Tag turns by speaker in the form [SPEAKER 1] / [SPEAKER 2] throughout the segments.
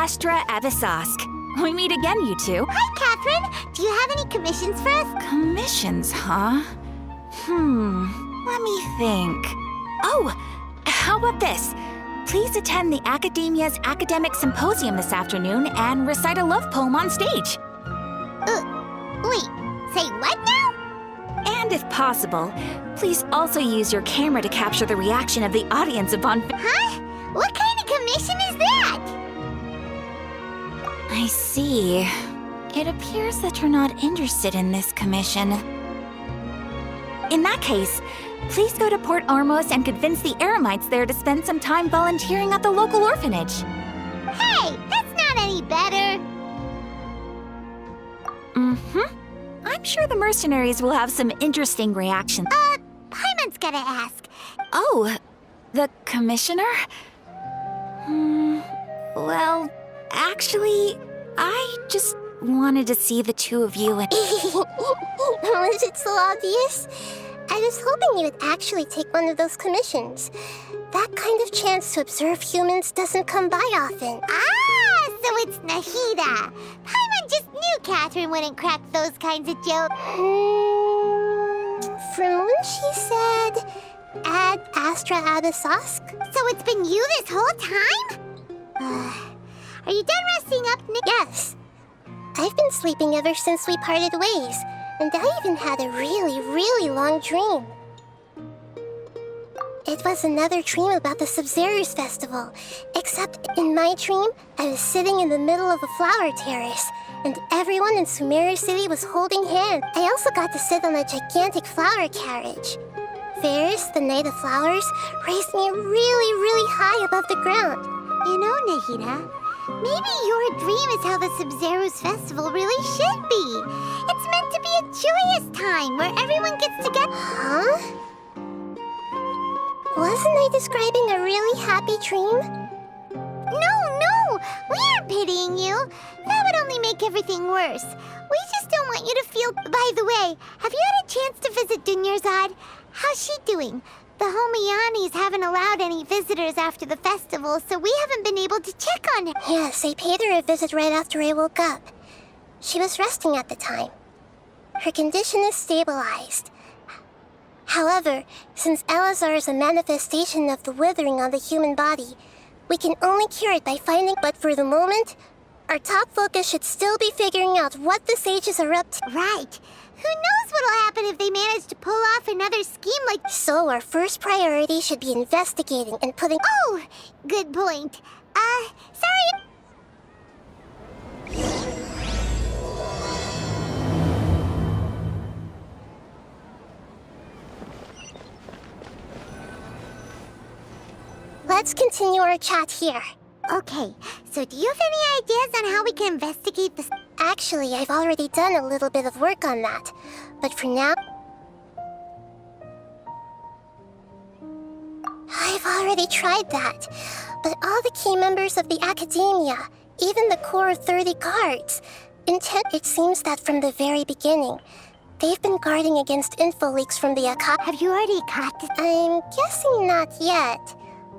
[SPEAKER 1] Astra Avisask. We meet again, you two.
[SPEAKER 2] Hi, Catherine. Do you have any commissions for us?
[SPEAKER 1] Commissions, huh? Let me think. Oh, how about this? Please attend the Academia's Academic Symposium this afternoon and recite a love poem on stage.
[SPEAKER 2] Wait, say what now?
[SPEAKER 1] And if possible, please also use your camera to capture the reaction of the audience upon...
[SPEAKER 2] Huh? What kind of commission is that?
[SPEAKER 1] I see. It appears that you're not interested in this commission. In that case, please go to Port Ormos and convince the Eremites there to spend some time volunteering at the local orphanage.
[SPEAKER 2] Hey, that's not any better.
[SPEAKER 1] I'm sure the mercenaries will have some interesting reactions.
[SPEAKER 2] Paimon's gotta ask.
[SPEAKER 1] Oh, the commissioner? Well, actually, I just wanted to see the two of you and...
[SPEAKER 2] Was it so obvious? I was hoping you would actually take one of those commissions. That kind of chance to observe humans doesn't come by often. Ah, so it's Nahida. Paimon just knew Catherine wouldn't crack those kinds of jokes. From when she said, Ad Astra Abisask? So it's been you this whole time? Are you done resting up, Nick? Yes. I've been sleeping ever since we parted ways, and I even had a really, really long dream. It was another dream about the Sub-Zerus Festival, except in my dream, I was sitting in the middle of a flower terrace, and everyone in Sumeru City was holding hands. I also got to sit on a gigantic flower carriage. Ferris, the Knight of Flowers, raised me really, really high above the ground. You know, Nahida, maybe your dream is how the Sub-Zerus Festival really should be. It's meant to be a joyous time where everyone gets together. Huh? Wasn't I describing a really happy dream? No, we aren't pitying you. That would only make everything worse. We just don't want you to feel... By the way, have you had a chance to visit Dunyarzad? How's she doing? The Homianis haven't allowed any visitors after the festival, so we haven't been able to check on her. Yes, I paid her a visit right after I woke up. She was resting at the time. Her condition is stabilized. However, since Elazar is a manifestation of the withering on the human body, we can only cure it by finding... But for the moment, our top focus should still be figuring out what the sages are up to. Right. Who knows what'll happen if they manage to pull off another scheme like... So our first priority should be investigating and putting... Oh, good point. Sorry... Let's continue our chat here. Okay, so do you have any ideas on how we can investigate this? Actually, I've already done a little bit of work on that. But for now... I've already tried that. But all the key members of the Academia, even the core 30 guards, it seems that from the very beginning, they've been guarding against info leaks from the Academy. Have you already caught this? I'm guessing not yet.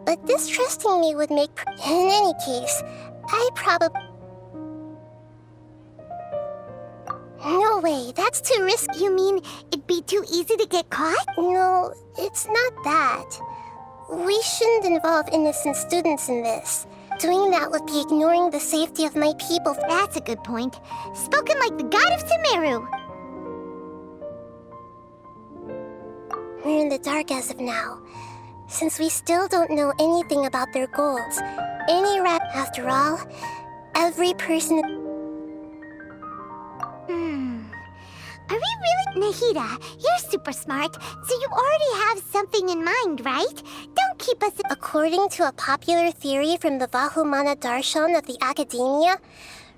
[SPEAKER 2] But distrusting me would make... In any case, I probably... No way, that's too risky. You mean it'd be too easy to get caught? No, it's not that. We shouldn't involve innocent students in this. Doing that would be ignoring the safety of my people. That's a good point. Spoken like the god of Sumeru. We're in the dark as of now. Since we still don't know anything about their goals, after all, every person... Are we really... Nahida, you're super smart, so you already have something in mind, right? Don't keep us... According to a popular theory from the Vahumana Darshan of the Academia,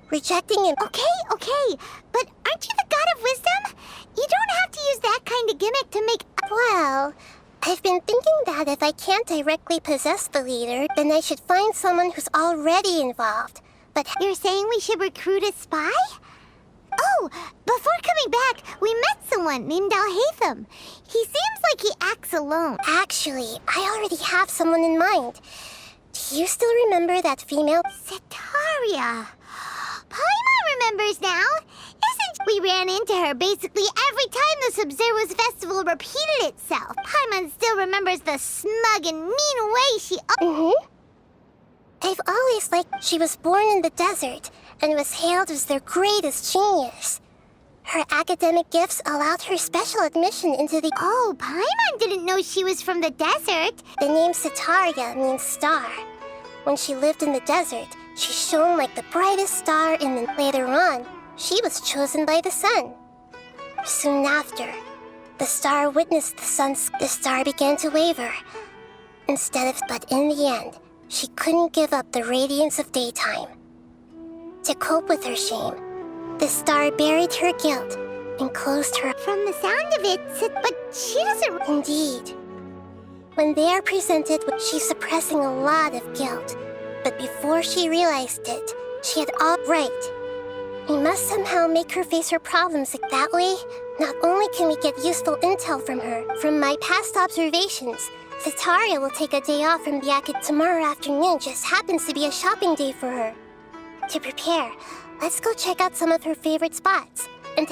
[SPEAKER 2] rejecting him... Okay, but aren't you the god of wisdom? You don't have to use that kind of gimmick to make... Well... I've been thinking that if I can't directly possess the leader, then I should find someone who's already involved. But you're saying we should recruit a spy? Oh, before coming back, we met someone named Alhaitham. He seems like he acts alone. Actually, I already have someone in mind. Do you still remember that female? Setaria. Paimon remembers now. We ran into her basically every time the Sub-Zero's festival repeated itself. Paimon still remembers the smug and mean way she... I've always liked she was born in the desert and was hailed as their greatest genius. Her academic gifts allowed her special admission into the... Oh, Paimon didn't know she was from the desert. The name Setaria means star. When she lived in the desert, she shone like the brightest star, and then later on, she was chosen by the sun. Soon after, the star witnessed the star began to waver. But in the end, she couldn't give up the radiance of daytime. To cope with her shame, the star buried her guilt and closed her. From the sound of it, but she doesn't... Indeed. When they are presented with, she's suppressing a lot of guilt. But before she realized it, she had all right. We must somehow make her face her problems that way. Not only can we get useful intel from her, from my past observations, Setaria will take a day off from the acad tomorrow afternoon. Just happens to be a shopping day for her. To prepare, let's go check out some of her favorite spots. And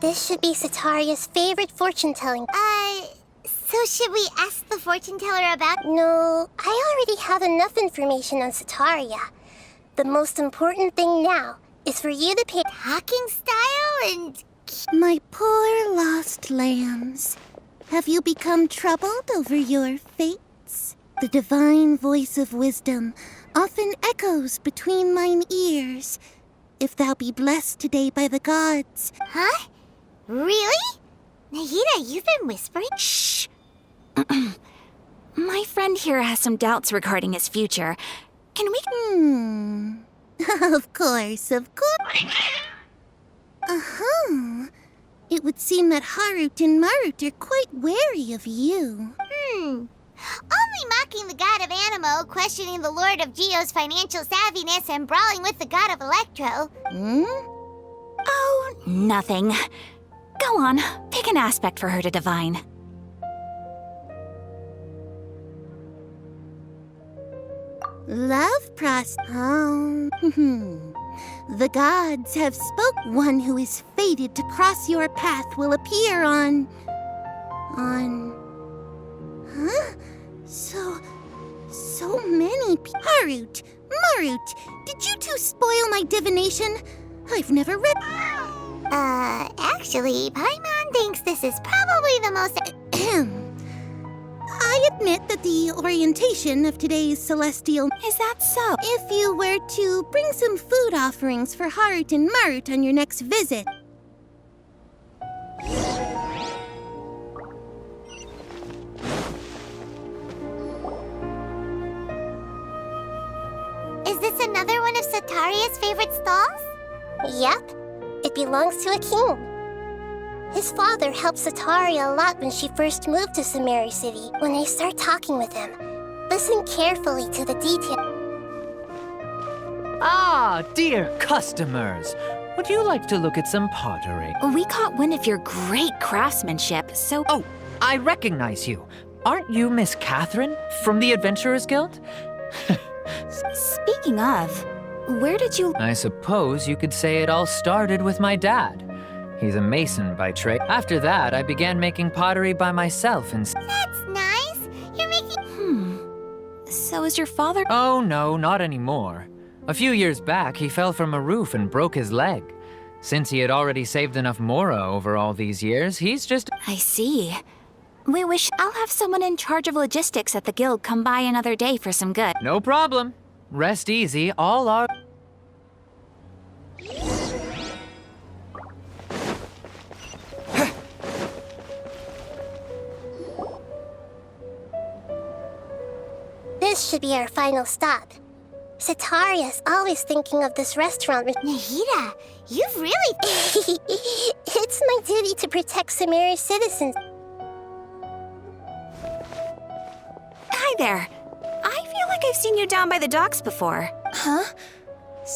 [SPEAKER 2] this should be Setaria's favorite fortune-telling. So should we ask the fortune-teller about... No, I already have enough information on Setaria. The most important thing now is for you to pay... Talking style and...
[SPEAKER 3] My poor lost lambs. Have you become troubled over your fates? The divine voice of wisdom often echoes between mine ears. If thou be blessed today by the gods...
[SPEAKER 2] Huh? Really? Nahida, you've been whispering?
[SPEAKER 1] Shh! My friend here has some doubts regarding his future. Can we...
[SPEAKER 3] Of course, of course. It would seem that Harut and Marut are quite wary of you.
[SPEAKER 2] Only mocking the god of Animo, questioning the lord of Geo's financial savviness, and brawling with the god of Electro.
[SPEAKER 1] Oh, nothing. Go on, pick an aspect for her to divine.
[SPEAKER 3] Love The gods have spoke. One who is fated to cross your path will appear on... So many Harut, Marut, did you two spoil my divination? I've never read...
[SPEAKER 2] Actually, Paimon thinks this is probably the most...
[SPEAKER 3] I admit that the orientation of today's celestial...
[SPEAKER 1] Is that so?
[SPEAKER 3] If you were to bring some food offerings for Harut and Marut on your next visit...
[SPEAKER 2] Is this another one of Setaria's favorite stalls? Yep. It belongs to a king. His father helped Setaria a lot when she first moved to Samari City. When I start talking with him, listen carefully to the details.
[SPEAKER 4] Ah, dear customers. Would you like to look at some pottery?
[SPEAKER 1] We caught wind of your great craftsmanship, so...
[SPEAKER 4] Oh, I recognize you. Aren't you Miss Catherine from the Adventurers Guild?
[SPEAKER 1] Speaking of, where did you...
[SPEAKER 4] I suppose you could say it all started with my dad. He's a mason by trade. After that, I began making pottery by myself and...
[SPEAKER 2] That's nice. You're making...
[SPEAKER 1] So is your father...
[SPEAKER 4] Oh, no, not anymore. A few years back, he fell from a roof and broke his leg. Since he had already saved enough mora over all these years, he's just...
[SPEAKER 1] I see. We wish I'll have someone in charge of logistics at the guild come by another day for some good.
[SPEAKER 4] No problem. Rest easy, all our...
[SPEAKER 2] This should be our final stop. Sataria's always thinking of this restaurant. Nahida, you've really... It's my duty to protect Samira's citizens.
[SPEAKER 1] Hi there. I feel like I've seen you down by the docks before. Huh?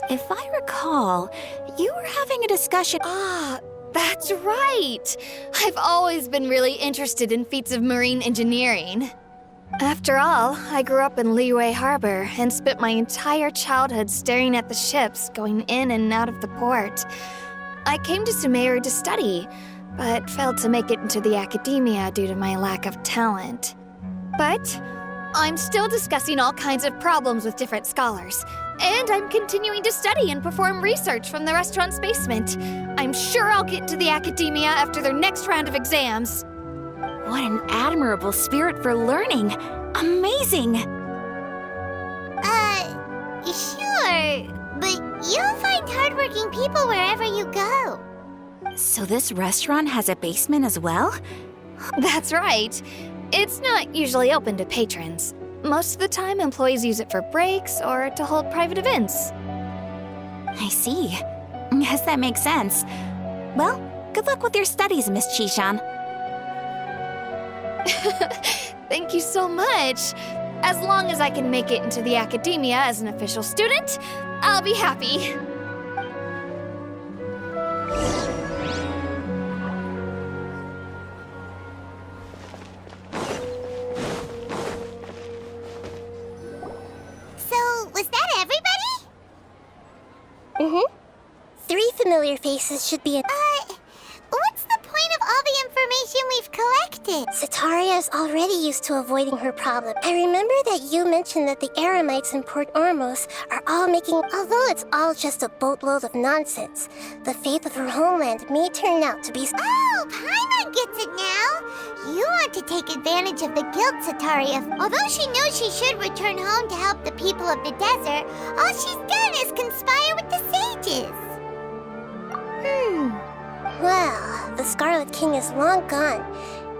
[SPEAKER 1] If I recall, you were having a discussion...
[SPEAKER 5] Ah, that's right! I've always been really interested in feats of marine engineering. After all, I grew up in Liyue Harbor and spent my entire childhood staring at the ships going in and out of the port. I came to Sumeru to study, but failed to make it into the academia due to my lack of talent. But I'm still discussing all kinds of problems with different scholars, and I'm continuing to study and perform research from the restaurant's basement. I'm sure I'll get into the academia after their next round of exams.
[SPEAKER 1] What an admirable spirit for learning! Amazing!
[SPEAKER 2] Sure, but you'll find hardworking people wherever you go.
[SPEAKER 1] So this restaurant has a basement as well?
[SPEAKER 5] That's right. It's not usually open to patrons. Most of the time, employees use it for breaks or to hold private events.
[SPEAKER 1] I see. Guess that makes sense. Well, good luck with your studies, Miss Chishan.
[SPEAKER 5] Thank you so much. As long as I can make it into the academia as an official student, I'll be happy.
[SPEAKER 2] So, was that everybody? Mm-hmm. 3 familiar faces should be what's the point of all the information we've collected? Sataria's already used to avoiding her problem. I remember that you mentioned that the Eremites in Port Ormos are all making... Although it's all just a boatload of nonsense, the faith of her homeland may turn out to be... Oh, Paimon gets it now! You want to take advantage of the guilt, Sataria. Although she knows she should return home to help the people of the desert, all she's done is conspire with the sages. Well, the Scarlet King is long gone,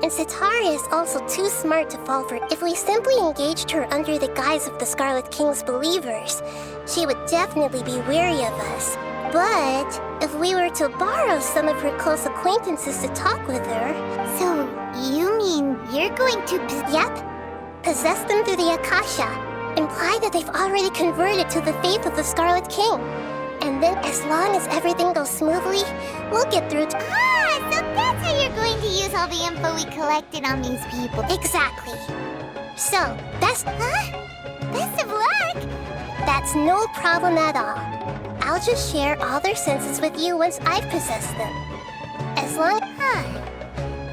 [SPEAKER 2] and Sataria is also too smart to fall for it. If we simply engaged her under the guise of the Scarlet King's believers, she would definitely be wary of us. But if we were to borrow some of her close acquaintances to talk with her... So, you mean you're going to... Yep. Possess them through the Akasha. Imply that they've already converted to the faith of the Scarlet King. And then, as long as everything goes smoothly, we'll get through to... Ah, so that's how you're going to use all the info we collected on these people. Exactly. So, best of luck! That's no problem at all. I'll just share all their senses with you once I've possessed them. As long...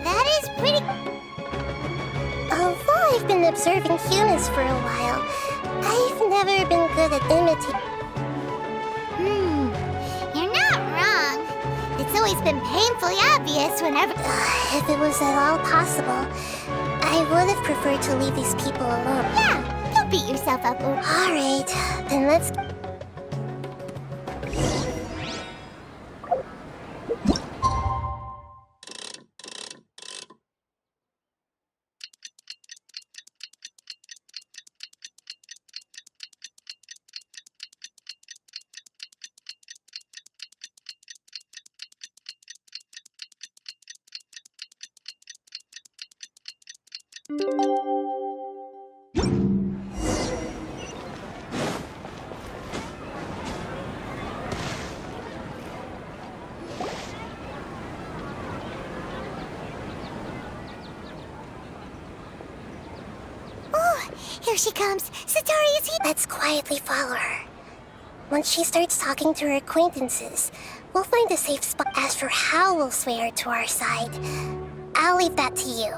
[SPEAKER 2] That is pretty... Although I've been observing humans for a while, I've never been good at imitating... You're not wrong. It's always been painfully obvious whenever... If it was at all possible, I would have preferred to leave these people alone. Yeah, don't beat yourself up. Alright, then let's... Here she comes! Sataria's here! Let's quietly follow her. Once she starts talking to her acquaintances, we'll find a safe spot. As for how we'll sway her to our side, I'll leave that to you.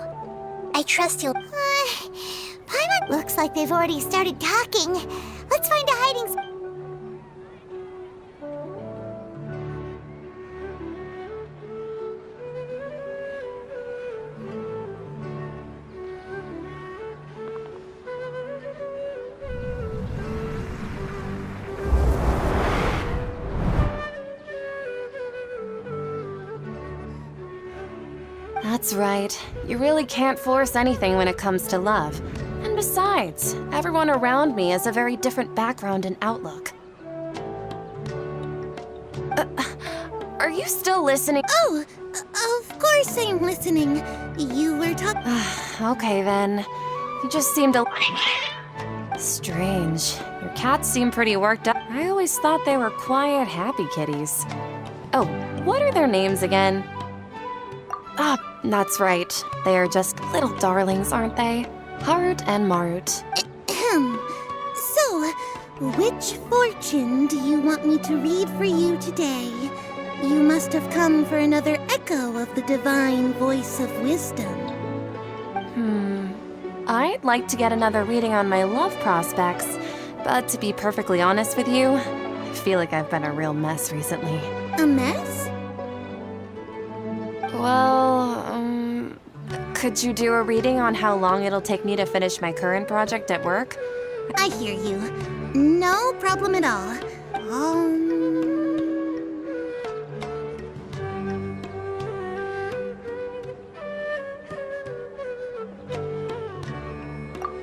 [SPEAKER 2] I trust you'll... Paimon looks like they've already started talking. Let's find a hiding spot.
[SPEAKER 6] That's right. You really can't force anything when it comes to love. And besides, everyone around me has a very different background and outlook. Are you still listening?
[SPEAKER 3] Oh, of course I'm listening. You were talking.
[SPEAKER 6] Okay then. You just seem to... Strange. Your cats seem pretty worked up. I always thought they were quiet, happy kitties. Oh, what are their names again? Ah, that's right. They are just little darlings, aren't they? Harut and Marut.
[SPEAKER 3] So, which fortune do you want me to read for you today? You must have come for another echo of the divine voice of wisdom.
[SPEAKER 6] I'd like to get another reading on my love prospects, but to be perfectly honest with you, I feel like I've been a real mess recently.
[SPEAKER 3] A mess?
[SPEAKER 6] Well, could you do a reading on how long it'll take me to finish my current project at work?
[SPEAKER 3] I hear you. No problem at all.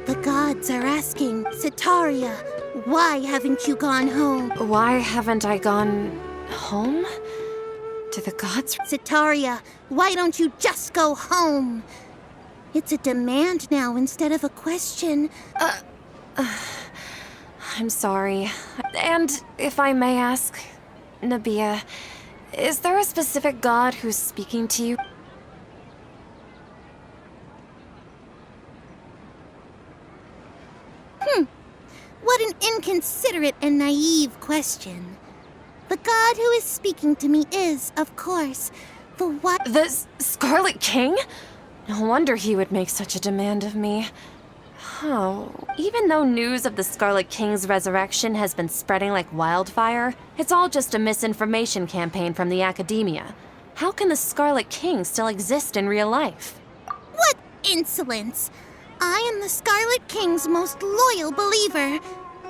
[SPEAKER 3] The gods are asking, Sitaria, why haven't you gone home?
[SPEAKER 6] Why haven't I gone home? To the gods?
[SPEAKER 3] Sitaria, why don't you just go home? It's a demand now instead of a question.
[SPEAKER 6] I'm sorry. And if I may ask, Nabia, is there a specific god who's speaking to you?
[SPEAKER 3] What an inconsiderate and naive question. The god who is speaking to me is, of course, the one.
[SPEAKER 6] The Scarlet King? No wonder he would make such a demand of me. Oh, even though news of the Scarlet King's resurrection has been spreading like wildfire, it's all just a misinformation campaign from the academia. How can the Scarlet King still exist in real life?
[SPEAKER 3] What insolence! I am the Scarlet King's most loyal believer.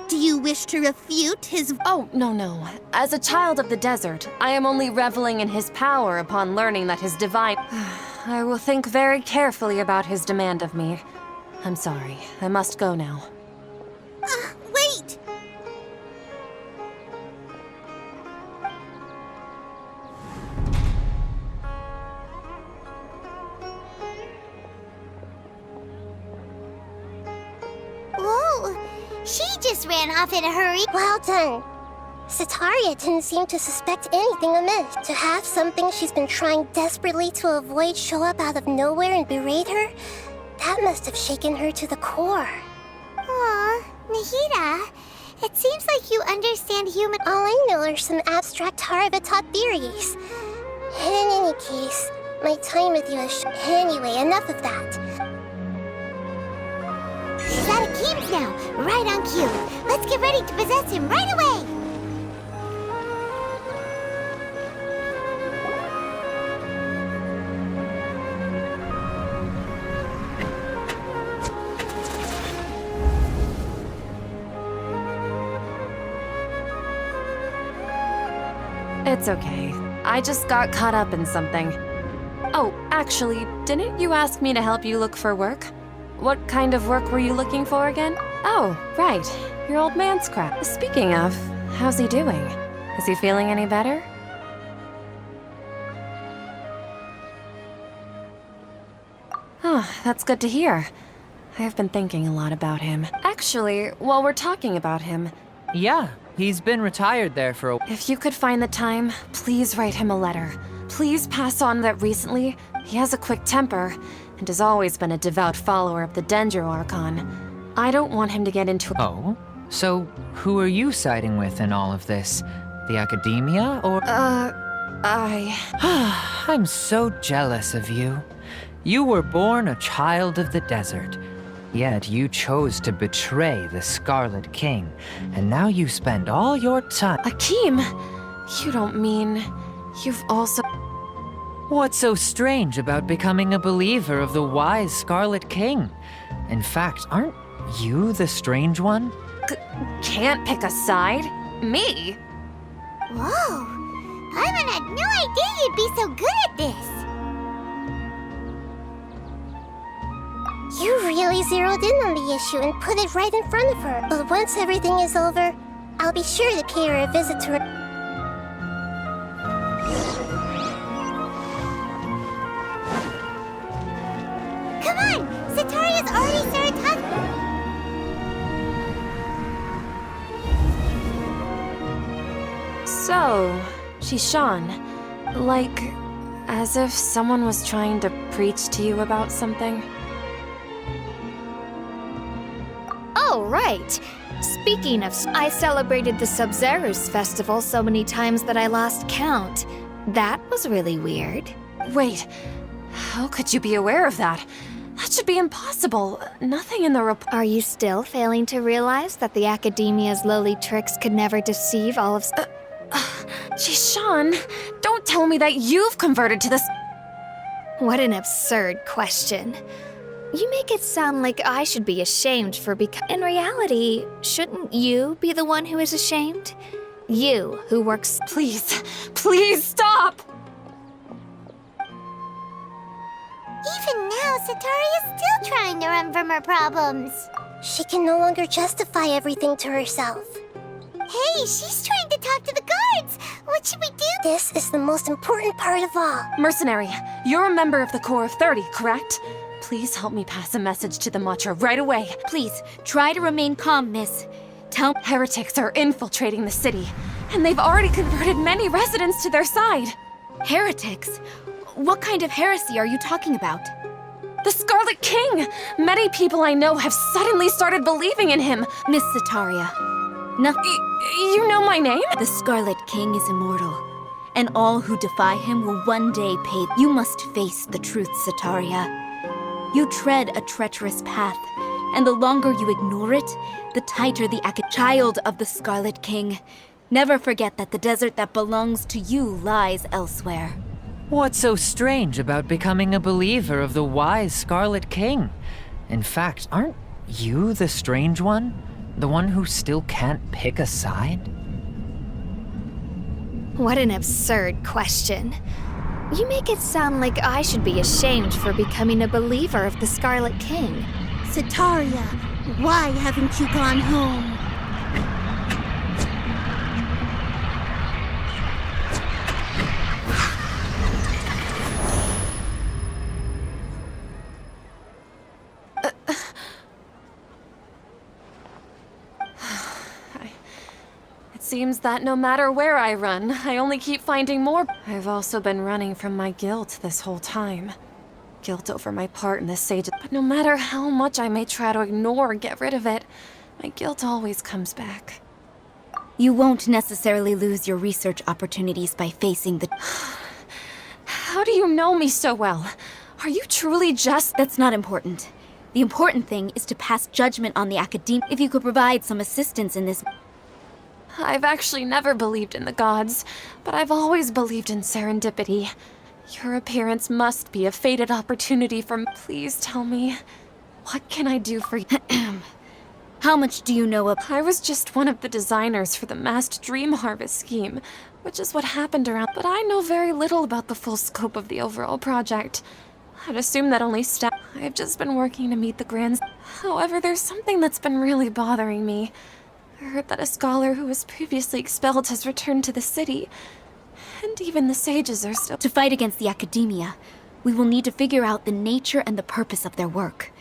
[SPEAKER 3] Do you wish to refute his...
[SPEAKER 6] Oh, no. As a child of the desert, I am only reveling in his power upon learning that his divine... I will think very carefully about his demand of me. I'm sorry. I must go now.
[SPEAKER 3] Wait!
[SPEAKER 2] Whoa! She just ran off in a hurry. Well done. Sitaria didn't seem to suspect anything amiss. To have something she's been trying desperately to avoid show up out of nowhere and berate her, that must have shaken her to the core. Aw, Nahida, it seems like you understand human... All I know are some abstract Harvard-taught theories. In any case, my time with you is... Anyway, enough of that. She's out of Keem's now, right on cue. Let's get ready to possess him right away!
[SPEAKER 6] It's okay. I just got caught up in something. Oh, actually, didn't you ask me to help you look for work? What kind of work were you looking for again? Oh, right. Your old man's crap. Speaking of, how's he doing? Is he feeling any better? Oh, that's good to hear. I have been thinking a lot about him. Actually, while we're talking about him...
[SPEAKER 4] Yeah, he's been retired there for a...
[SPEAKER 6] If you could find the time, please write him a letter. Please pass on that recently, he has a quick temper, and has always been a devout follower of the Dendro Archon. I don't want him to get into...
[SPEAKER 4] Oh? So, who are you siding with in all of this? The academia, or... I'm so jealous of you. You were born a child of the desert. Yet you chose to betray the Scarlet King, and now you spend all your time...
[SPEAKER 6] Akeem! You don't mean... You've also...
[SPEAKER 4] What's so strange about becoming a believer of the wise Scarlet King? In fact, aren't you the strange one?
[SPEAKER 6] Can't pick a side? Me?
[SPEAKER 2] Whoa! Paimon had no idea you'd be so good at this! You really zeroed in on the issue and put it right in front of her. But once everything is over, I'll be sure to pay her a visit to her. Come on! Sataria's already started talking.
[SPEAKER 6] So, Shishan, like, as if someone was trying to preach to you about something?
[SPEAKER 5] Oh, right. Speaking of, I celebrated the Sub-Zerus festival so many times that I lost count. That was really weird.
[SPEAKER 6] Wait, how could you be aware of that? That should be impossible. Nothing in the report.
[SPEAKER 5] Are you still failing to realize that the Academia's lowly tricks could never deceive all of...
[SPEAKER 6] Shishan, don't tell me that you've converted to this.
[SPEAKER 5] What an absurd question. You make it sound like I should be ashamed for In reality, shouldn't you be the one who is ashamed? You, who works...
[SPEAKER 6] Please, please stop!
[SPEAKER 2] Even now, Sataria's still trying to run from her problems. She can no longer justify everything to herself. Hey, she's trying to talk to the guards! What should we do? This is the most important part of all.
[SPEAKER 6] Mercenary, you're a member of the Corps of 30, correct? Please help me pass a message to the Matcha right away.
[SPEAKER 1] Please, try to remain calm, miss. Tell me.
[SPEAKER 6] Heretics are infiltrating the city, and they've already converted many residents to their side.
[SPEAKER 1] Heretics? What kind of heresy are you talking about?
[SPEAKER 6] The Scarlet King! Many people I know have suddenly started believing in him.
[SPEAKER 1] Miss Sataria. Nothing.
[SPEAKER 6] You know my name?
[SPEAKER 1] The Scarlet King is immortal, and all who defy him will one day pay. You must face the truth, Sataria. You tread a treacherous path, and the longer you ignore it, the tighter the child of the Scarlet King. Never forget that the desert that belongs to you lies elsewhere.
[SPEAKER 4] What's so strange about becoming a believer of the wise Scarlet King? In fact, aren't you the strange one? The one who still can't pick a side?
[SPEAKER 5] What an absurd question. You make it sound like I should be ashamed for becoming a believer of the Scarlet King.
[SPEAKER 3] Sataria, why haven't you gone home?
[SPEAKER 6] Seems that no matter where I run, I only keep finding more. I've also been running from my guilt this whole time. Guilt over my part in the Sage. But no matter how much I may try to ignore or get rid of it, my guilt always comes back.
[SPEAKER 1] You won't necessarily lose your research opportunities by facing the...
[SPEAKER 6] How do you know me so well? Are you truly just...
[SPEAKER 1] That's not important. The important thing is to pass judgment on the academia. If you could provide some assistance in this...
[SPEAKER 6] I've actually never believed in the gods, but I've always believed in serendipity. Your appearance must be a fated opportunity for me. Please tell me, what can I do for you?
[SPEAKER 1] How much do you know of...
[SPEAKER 6] I was just one of the designers for the massed dream harvest scheme, which is what happened around... But I know very little about the full scope of the overall project. I'd assume that only staff... I've just been working to meet the grand... However, there's something that's been really bothering me. I heard that a scholar who was previously expelled has returned to the city. And even the sages are still...
[SPEAKER 1] To fight against the academia, we will need to figure out the nature and the purpose of their work.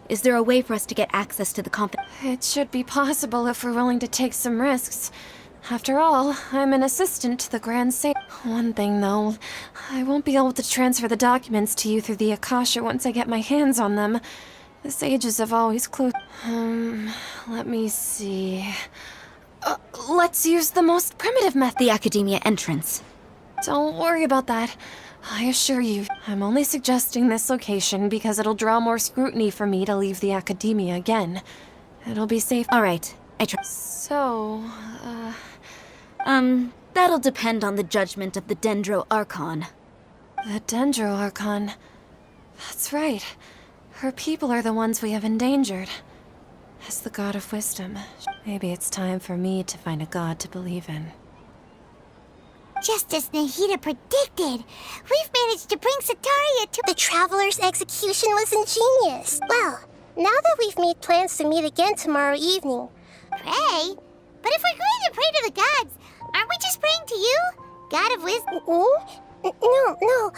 [SPEAKER 1] Is there a way for us to get access to the
[SPEAKER 6] It should be possible if we're willing to take some risks. After all, I'm an assistant to the Grand Sage. One thing, though, I won't be able to transfer the documents to you through the Akasha once I get my hands on them. The sages have always closed... let me see... let's use the most primitive method.
[SPEAKER 1] The academia entrance.
[SPEAKER 6] Don't worry about that. I assure you, I'm only suggesting this location because it'll draw more scrutiny for me to leave the academia again. It'll be safe.
[SPEAKER 1] All right, I trust.
[SPEAKER 6] So,
[SPEAKER 1] that'll depend on the judgment of the Dendro Archon.
[SPEAKER 6] The Dendro Archon. That's right. Her people are the ones we have endangered. As the god of wisdom, maybe it's time for me to find a god to believe in.
[SPEAKER 2] Just as Nahida predicted, we've managed to bring Sataria to...
[SPEAKER 3] The Traveler's execution was ingenious. Well, now that we've made plans to meet again tomorrow evening...
[SPEAKER 2] Pray? But if we're going to pray to the gods, aren't we just praying to you? God of wisdom?
[SPEAKER 3] No.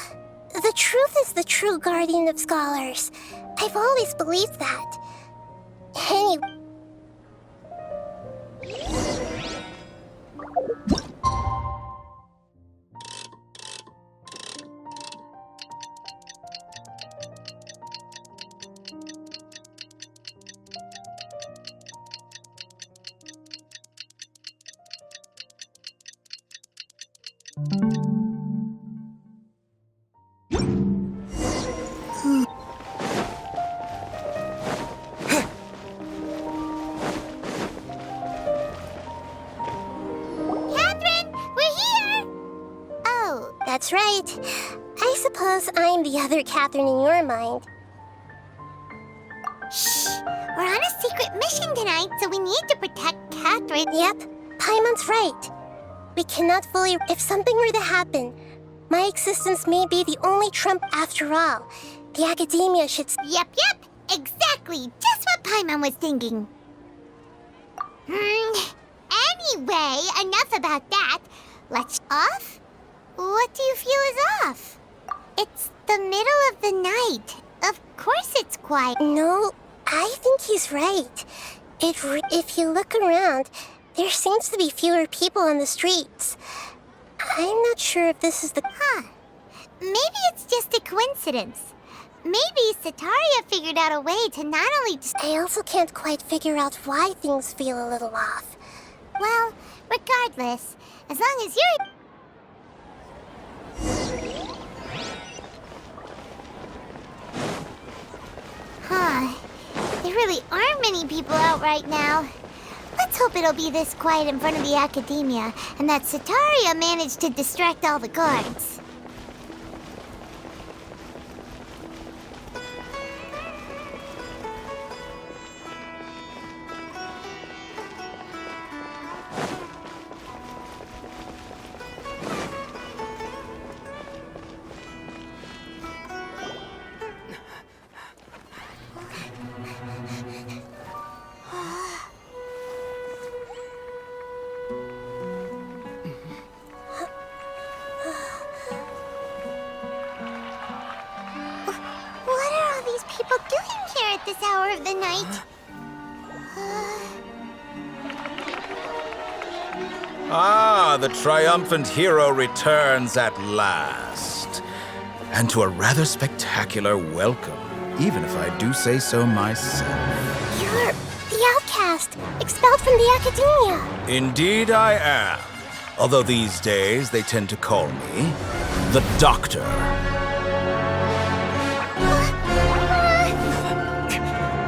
[SPEAKER 3] The truth is the true guardian of scholars. I've always believed that. Anyway... That's right. I suppose I'm the other Catherine in your mind.
[SPEAKER 2] Shh! We're on a secret mission tonight, so we need to protect Catherine.
[SPEAKER 3] Yep, Paimon's right. We cannot fully... If something were to happen, my existence may be the only trump after all. The academia should...
[SPEAKER 2] Yep. Exactly. Just what Paimon was thinking. Anyway, enough about that. Let's... Off? What do you feel is off? It's the middle of the night. Of course it's quiet.
[SPEAKER 3] No, I think he's right. If you look around, there seems to be fewer people on the streets. I'm not sure if this is the...
[SPEAKER 2] Maybe it's just a coincidence. Maybe Sataria figured out a way to not only...
[SPEAKER 3] I also can't quite figure out why things feel a little off.
[SPEAKER 2] Well, regardless, as long as you're... There really aren't many people out right now. Let's hope it'll be this quiet in front of the academia, and that Sataria managed to distract all the guards. This hour of the night.
[SPEAKER 7] The triumphant hero returns at last. And to a rather spectacular welcome, even if I do say so myself.
[SPEAKER 3] You're the outcast, expelled from the academia.
[SPEAKER 7] Indeed I am. Although these days they tend to call me the Doctor.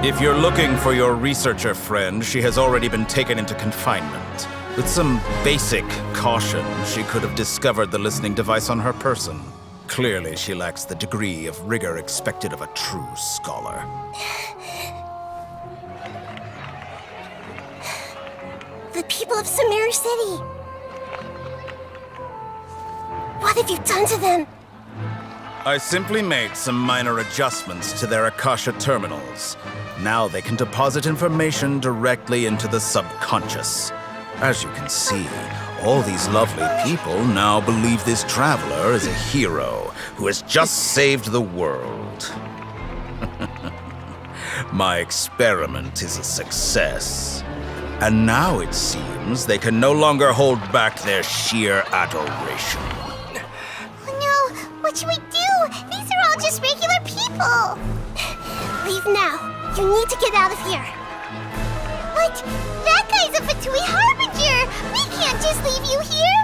[SPEAKER 7] If you're looking for your researcher friend, she has already been taken into confinement. With some basic caution, she could have discovered the listening device on her person. Clearly, she lacks the degree of rigor expected of a true scholar.
[SPEAKER 3] The people of Sumeru City! What have you done to them?
[SPEAKER 7] I simply made some minor adjustments to their Akasha terminals. Now they can deposit information directly into the subconscious. As you can see, all these lovely people now believe this traveler is a hero who has just saved the world. My experiment is a success. And now it seems they can no longer hold back their sheer adoration.
[SPEAKER 2] Oh no! What should we do? These are all just regular people!
[SPEAKER 3] Leave now. You need to get out of here.
[SPEAKER 2] What? That guy's a Fatui Harbinger! We can't just leave you here!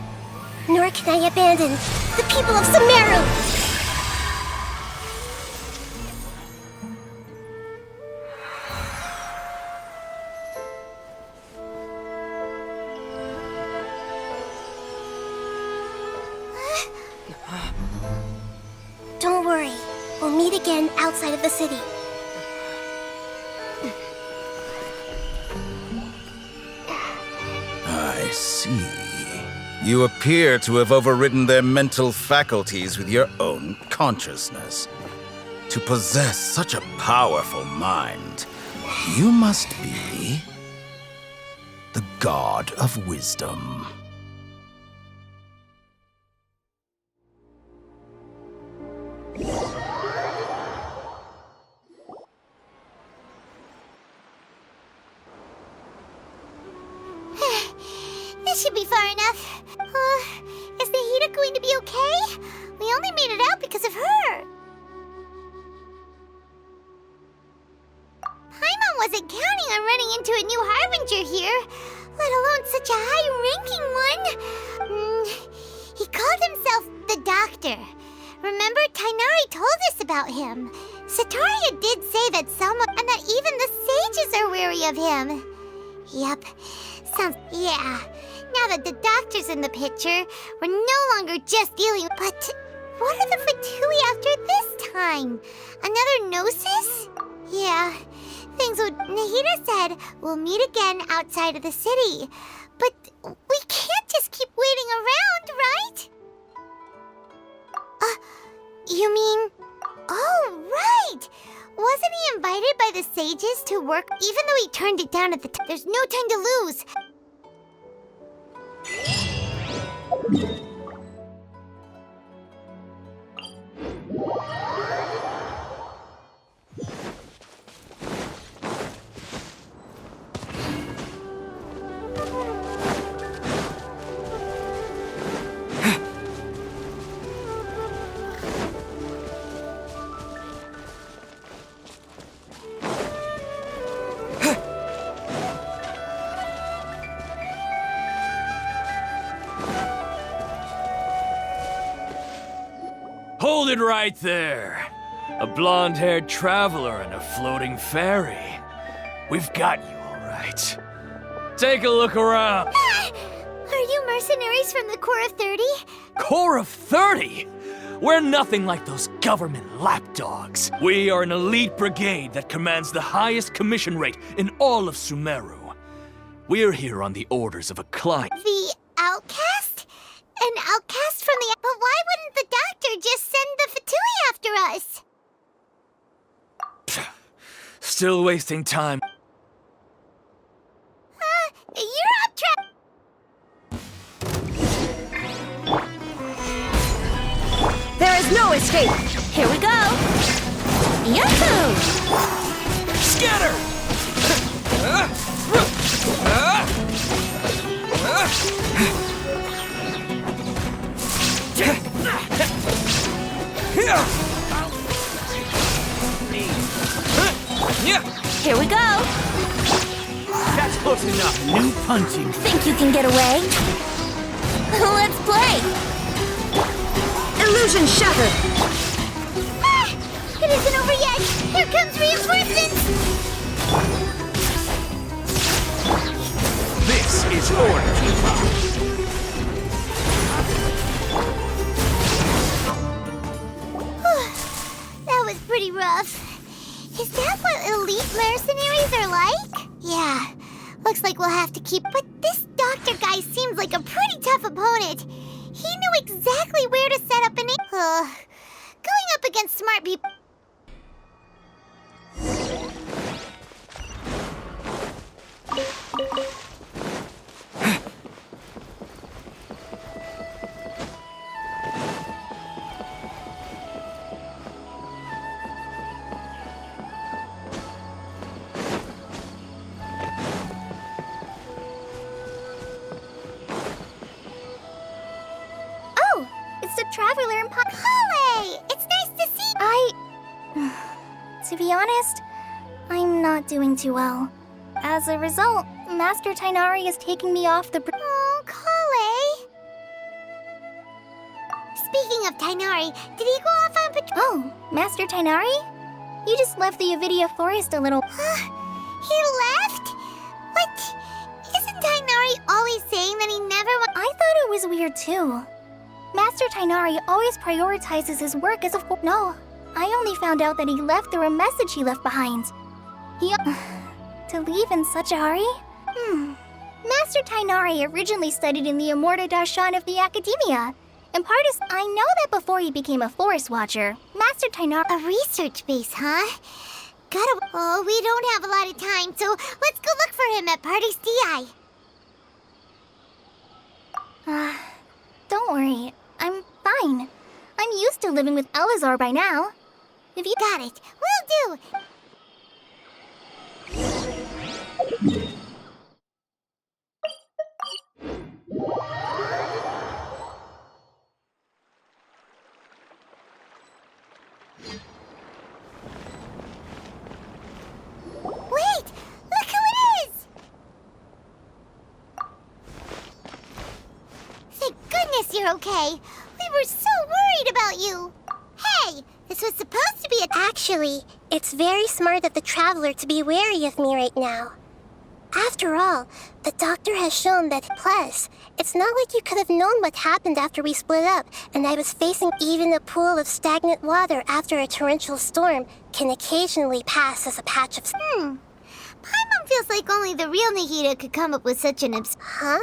[SPEAKER 3] Nor can I abandon the people of Sumeru! Don't worry. We'll meet again outside of the city.
[SPEAKER 7] I see. You appear to have overridden their mental faculties with your own consciousness. To possess such a powerful mind, you must be the god of wisdom.
[SPEAKER 2] This should be far enough. Is Nahida going to be okay? We only made it out because of her. Paimon wasn't counting on running into a new Harbinger here, let alone such a high-ranking one. He called himself the Doctor. Remember, Tighnari told us about him. Sataria did say that someone, and that even the sages are wary of him. Yep. Yeah. Now that the Doctor's in the picture, we're no longer just dealing. But what are the Fatui after this time? Another Gnosis? Yeah. Things what Nahida said, we'll meet again outside of the city. But we can't just keep waiting around, right? You mean... Oh, right! Wasn't he invited by the sages to work, even though he turned it down at the There's no time to lose!
[SPEAKER 8] Hold it right there. A blonde-haired traveler and a floating fairy. We've got you, all right. Take a look around.
[SPEAKER 2] Are you mercenaries from the Corps of 30?
[SPEAKER 8] Corps of 30? We're nothing like those government lapdogs. We are an elite brigade that commands the highest commission rate in all of Sumeru. We're here on the orders of a client.
[SPEAKER 2] The outcast? An outcast from the... But why wouldn't the Doctor just send the Fatui after us?
[SPEAKER 8] Still wasting time.
[SPEAKER 2] You're up,
[SPEAKER 1] There is no escape! Here we go! Yahoo!
[SPEAKER 8] Scatter!
[SPEAKER 1] Here we go!
[SPEAKER 8] That's close enough. New punching.
[SPEAKER 1] Think you can get away? Let's play! Illusion shattered!
[SPEAKER 2] It isn't over yet! Here comes reinforcements!
[SPEAKER 8] This is order.
[SPEAKER 2] That was pretty rough. Is that what elite mercenaries are like? Yeah. Looks like we'll have to keep... But this Doctor guy seems like a pretty tough opponent. He knew exactly where to set up an... Going up against smart people... It's a traveler in Kale! It's nice to see... To be honest, I'm not doing too well. As a result, Master Tighnari is taking me off the... Oh, Kale! Speaking of Tighnari, did he go off on patrol? Oh, Master Tighnari? You just left the Avidia forest a little... He left? What? Isn't Tighnari always saying that he never... I thought it was weird too. Master Tighnari always prioritizes his work as a... No, I only found out that he left through a message he left behind. He... To leave in such a hurry? Master Tighnari originally studied in the Immorta Darshan of the Academia. And Partis, I know that before he became a forest watcher, Master Tighnari... A research base, huh? Oh, we don't have a lot of time, so let's go look for him at Partis DI. Don't worry. I'm fine. I'm used to living with Elazar by now. If you got it, will do! Wait! Look who it is! Thank goodness you're okay. We were so worried about you. Hey! This was supposed to be a... Actually, it's very smart of the Traveler to be wary of me right now. After all, the doctor has shown that... Plus, it's not like you could have known what happened after we split up, and I was facing even a pool of stagnant water after a torrential storm can occasionally pass as a patch of... Paimon feels like only the real Nahida could come up with such an Huh?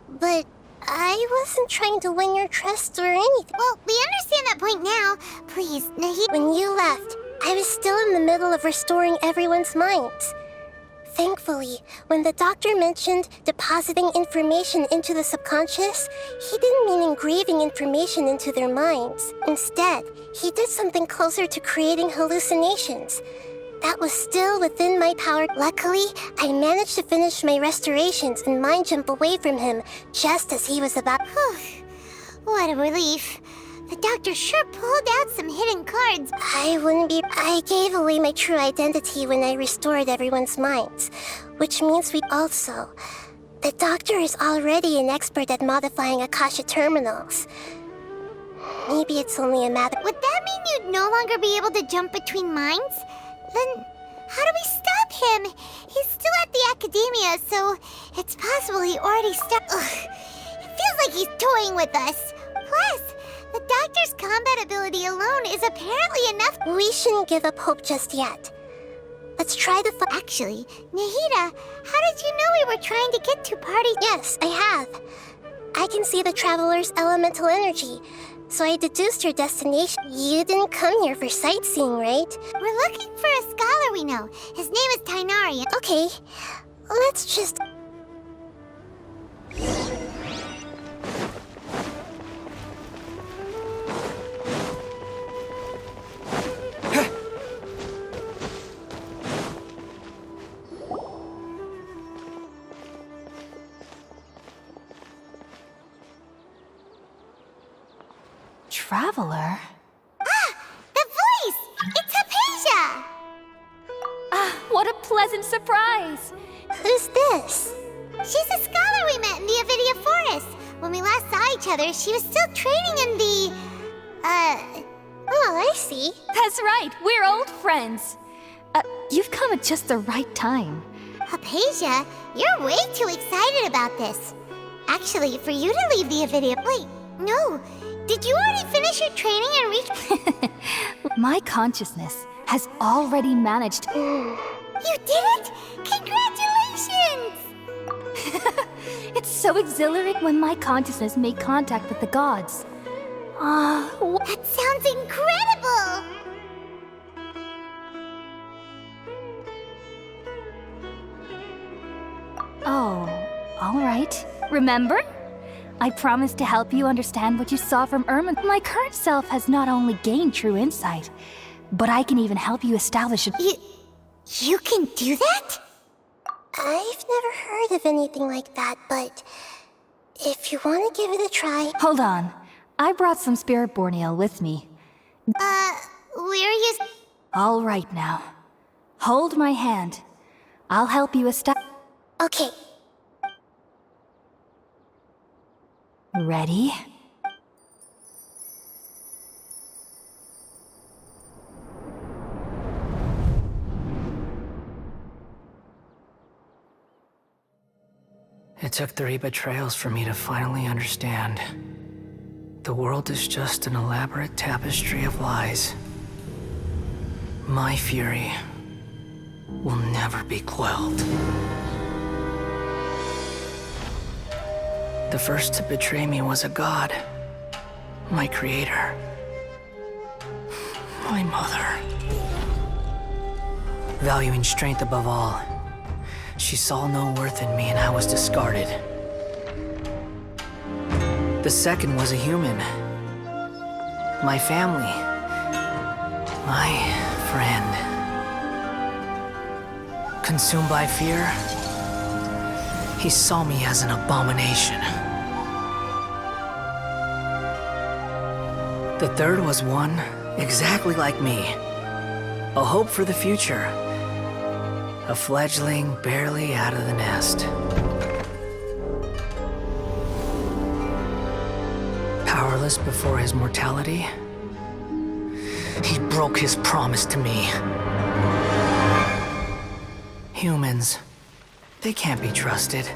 [SPEAKER 2] But... I wasn't trying to win your trust or anything. Well, we understand that point now. Please, Nahida... When you left, I was still in the middle of restoring everyone's minds. Thankfully, when the doctor mentioned depositing information into the subconscious, he didn't mean engraving information into their minds. Instead, he did something closer to creating hallucinations. That was still within my power. Luckily, I managed to finish my restorations and mind jump away from him just as he was about... What a relief. The doctor sure pulled out some hidden cards. I gave away my true identity when I restored everyone's minds, which means we also... The doctor is already an expert at modifying Akasha terminals. Maybe it's only a matter... Would that mean you'd no longer be able to jump between minds? Then, how do we stop him? He's still at the Academia, so it's possible he already stopped... It feels like he's toying with us. Plus, the doctor's combat ability alone is apparently enough... We shouldn't give up hope just yet. Let's try to... Actually, Nahida, how did you know we were trying to get to Party... Yes, I have. I can see the Traveler's elemental energy, so I deduced your destination. You didn't come here for sightseeing, right? We're looking for a scholar we know. His name is Tighnari. Okay, let's just...
[SPEAKER 1] Traveler?
[SPEAKER 2] The voice! It's Hypatia!
[SPEAKER 5] What a pleasant surprise!
[SPEAKER 2] Who's this? She's a scholar we met in the Avidia Forest. When we last saw each other, she was still training in the... Oh, I see.
[SPEAKER 1] That's right, we're old friends. You've come at just the right time.
[SPEAKER 2] Hypatia, you're way too excited about this. Actually, for you to leave the Avidia... Wait, no. Did you already finish your training and reach...
[SPEAKER 1] My consciousness has already managed...
[SPEAKER 2] You did it? Congratulations!
[SPEAKER 1] It's so exhilarating when my consciousness made contact with the gods.
[SPEAKER 2] That sounds incredible!
[SPEAKER 1] Oh, all right. Remember? I promised to help you understand what you saw from Irma. My current self has not only gained true insight, but I can even help you establish a...
[SPEAKER 2] You can do that? I've never heard of anything like that, but... If you want to give it a try...
[SPEAKER 1] Hold on. I brought some spirit borneal with me.
[SPEAKER 2] Where you...
[SPEAKER 1] All right now. Hold my hand. I'll help you establish...
[SPEAKER 2] Okay.
[SPEAKER 1] Ready?
[SPEAKER 4] It took 3 betrayals for me to finally understand. The world is just an elaborate tapestry of lies. My fury will never be quelled.
[SPEAKER 9] The first to betray me was a god. My creator. My mother. Valuing strength above all, she saw no worth in me and I was discarded. The second was a human. My family. My friend. Consumed by fear, he saw me as an abomination. The third was one exactly like me. A hope for the future. A fledgling barely out of the nest. Powerless before his mortality, he broke his promise to me. Humans, they can't be trusted.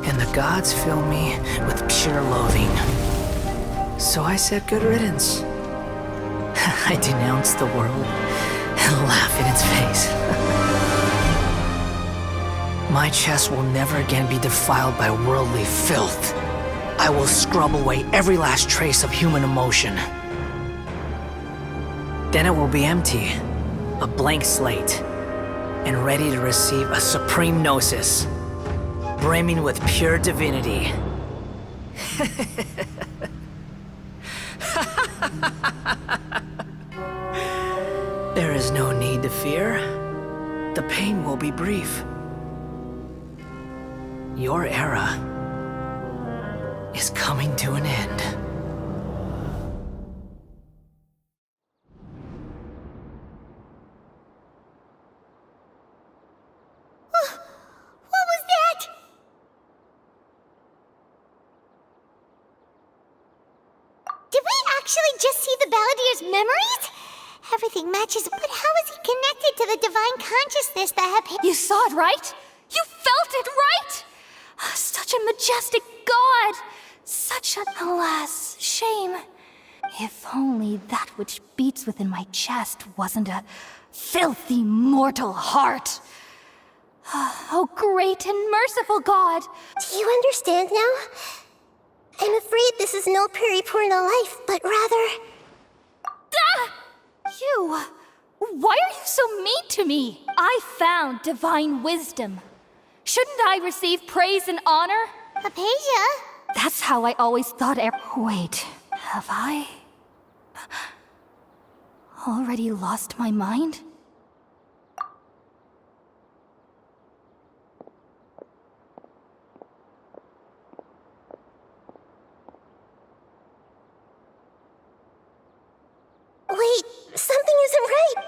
[SPEAKER 9] And the gods fill me with pure loathing. So I said good riddance. I denounce the world and laugh in its face. My chest will never again be defiled by worldly filth. I will scrub away every last trace of human emotion. Then it will be empty, a blank slate, and ready to receive a supreme gnosis, brimming with pure divinity. There is no need to fear. The pain will be brief. Your era is coming to an end.
[SPEAKER 2] What was that? Did we actually just see the Balladier's memories? Everything matches, but how is he connected to the divine consciousness that had...
[SPEAKER 5] You saw it, right? You felt it, right? Such a majestic god! Such an, alas, shame. If only that which beats within my chest wasn't a filthy mortal heart. Oh, great and merciful God!
[SPEAKER 2] Do you understand now? I'm afraid this is no periporno life, but rather...
[SPEAKER 5] Ah! You! Why are you so mean to me? I found divine wisdom. Shouldn't I receive praise and honor?
[SPEAKER 2] Hypatia?
[SPEAKER 5] That's how I always thought. Wait, have I already lost my mind?
[SPEAKER 2] Wait, something isn't right.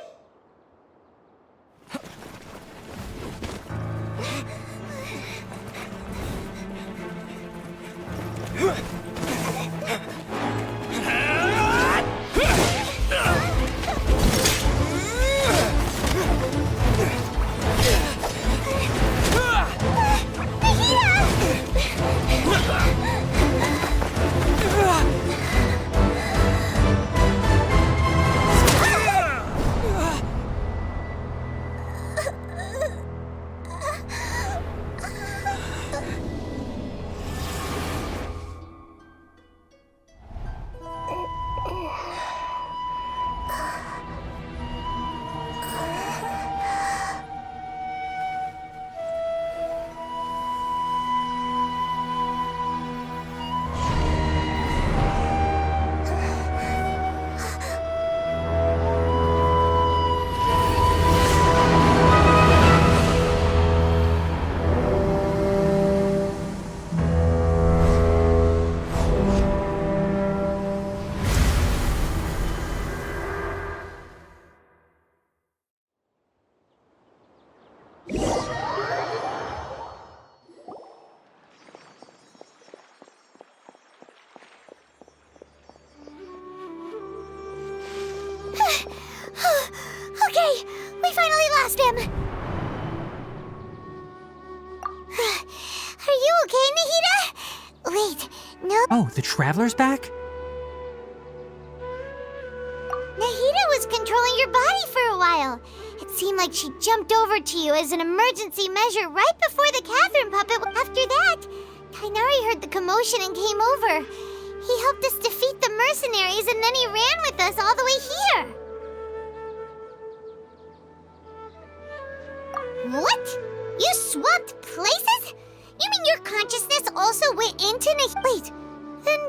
[SPEAKER 2] Okay, we finally lost him. Are you okay, Nahida? Wait, no.
[SPEAKER 10] Oh, the Traveler's back?
[SPEAKER 2] Nahida was controlling your body for a while. It seemed like she jumped over to you as an emergency measure right before the Catherine puppet. After that, Tighnari heard the commotion and came over. He helped us defeat the mercenaries and then he ran with us all the way here. What? You swapped places? You mean your consciousness also went into Wait, then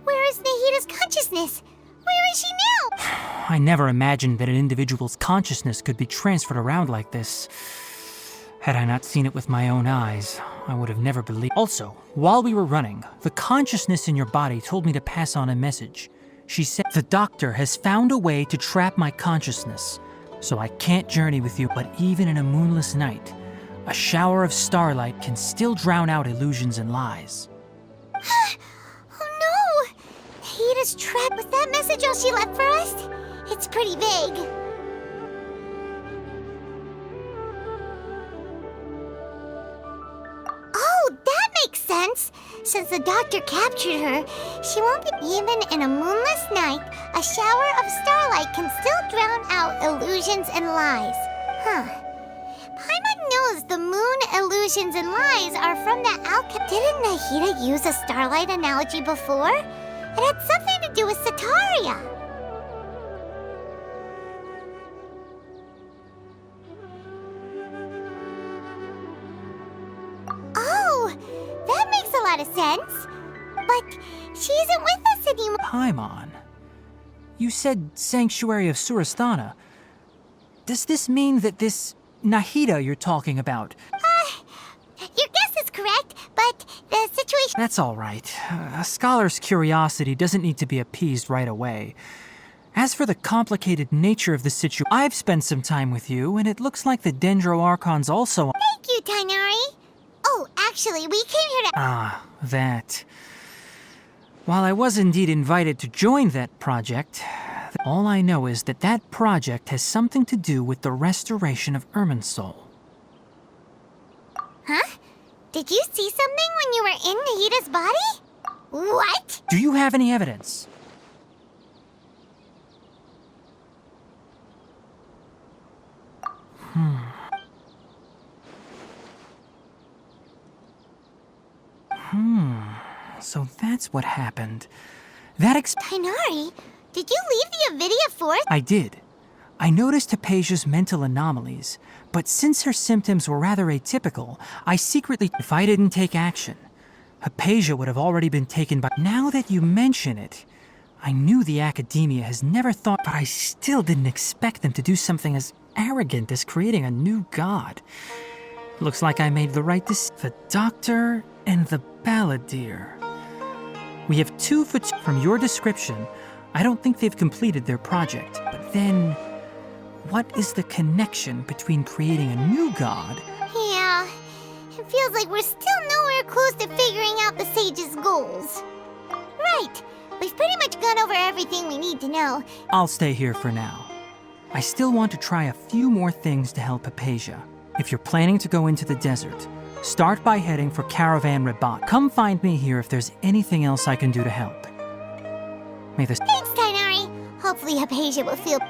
[SPEAKER 2] where is Nahida's consciousness? Where is she now?
[SPEAKER 10] I never imagined that an individual's consciousness could be transferred around like this. Had I not seen it with my own eyes, I would have never believed. Also, while we were running, the consciousness in your body told me to pass on a message. She said, "The doctor has found a way to trap my consciousness, so I can't journey with you, but even in a moonless night, a shower of starlight can still drown out illusions and lies."
[SPEAKER 2] Oh no! Nahida's trapped. Was that message all she left for us? It's pretty vague. Oh, that makes sense! Since the doctor captured her, she won't be. Even in a moonless night, a shower of starlight can still drown out illusions and lies. Huh. Paimon knows the moon illusions and lies are from the alchemy. Didn't Nahida use a starlight analogy before? It had something to do with Sataria. Oh, that makes a lot of sense. But she isn't with us anymore.
[SPEAKER 10] Paimon, you said Sanctuary of Surasthana. Does this mean that this Nahida you're talking about?
[SPEAKER 2] Your guess is correct, but the situation...
[SPEAKER 10] That's all right. A scholar's curiosity doesn't need to be appeased right away. As for the complicated nature of the situation, I've spent some time with you, and it looks like the Dendro Archon's also...
[SPEAKER 2] Thank you, Tighnari. Oh, actually, we came here to...
[SPEAKER 10] Ah, that. While I was indeed invited to join that project, all I know is that that project has something to do with the restoration of Irminsul.
[SPEAKER 2] Huh? Did you see something when you were in Nahida's body? What?
[SPEAKER 10] Do you have any evidence? So that's what happened. That
[SPEAKER 2] Tighnari, did you leave the Avidia Forest?
[SPEAKER 10] I did. I noticed Hypatia's mental anomalies, but since her symptoms were rather atypical, I secretly... If I didn't take action, Hypatia would have already been taken by... Now that you mention it, I knew the Academia has never thought... But I still didn't expect them to do something as arrogant as creating a new god. Looks like I made the right decision. The Doctor and the Balladeer. We have 2 foot... From your description, I don't think they've completed their project, but then... What is the connection between creating a new god?
[SPEAKER 2] Yeah, it feels like we're still nowhere close to figuring out the Sage's goals. Right, we've pretty much gone over everything we need to know.
[SPEAKER 10] I'll stay here for now. I still want to try a few more things to help Hypatia. If you're planning to go into the desert, start by heading for Caravan Rabat. Come find me here if there's anything else I can do to help. May the...
[SPEAKER 2] Thanks, Tighnari. Hopefully Hypatia will feel...